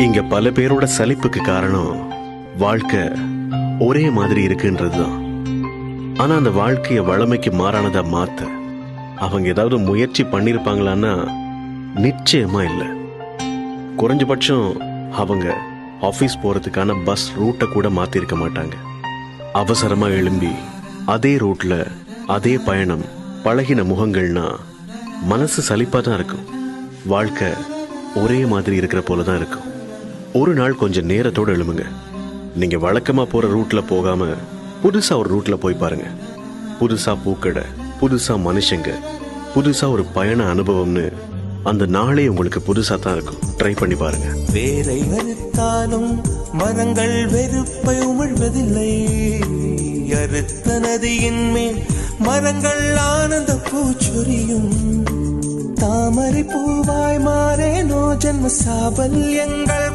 இங்க பல பேரோட சலிப்புக்கு காரணம் வாழ்க்கை ஒரே மாதிரி இருக்குன்றதுதான். ஆனா அந்த வாழ்க்கைய வளமைக்கு மாறானதா மாத்த அவங்க ஏதாவது முயற்சி பண்ணிருப்பாங்களான்னா நிச்சயமா இல்லை. குறைஞ்சபட்சம் அவங்க ஆபீஸ் போறதுக்கான பஸ் ரூட்டை கூட மாத்திருக்க மாட்டாங்க. அவசரமா எழும்பி அதே ரூட்ல அதே பயணம் பழகின முகங்கள்னா மனசு சலிப்பா தான் இருக்கும். வாழ்க்கை ஒரே மாதிரி இருக்கிற போலதான் இருக்கும். ஒரு நாள் கொஞ்சம் நேரத்தோடு எழுமுங்க. நீங்க வழக்கமா போற ரூட்ல போகாம புதுசா ஒரு ரூட்ல போய் பாருங்க. புதுசா பூக்கடை, புதுசா மனுஷங்க, புதுசா ஒரு பயண அனுபவம்னு அந்த நாளே உங்களுக்கு புதுசா தான் இருக்கும். ட்ரை பண்ணி பாருங்க. வேரை வெறுத்தாலும் மரங்கள் வெறுப்பை உமிழ்வதில்லை. அறுத்த நதியின் மேல் மரங்கள் ஆனந்த பூச்சொரியும். தாமரை பூவாய் மாறேனோ ஜென்ம சாபல்யங்கள்